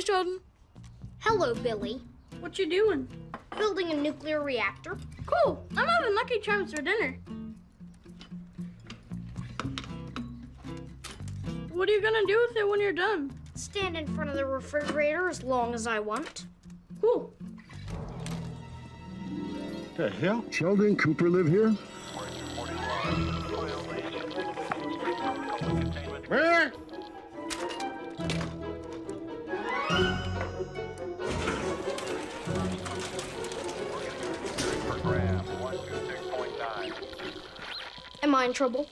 Hey, Sheldon. Hello, Billy. What you doing? Building a nuclear reactor. Cool. I'm having Lucky Charms for dinner. What are you gonna do with it when you're done? Stand in front of the refrigerator as long as I want. Cool. The hell? Sheldon Cooper live here? Where? Am I in trouble?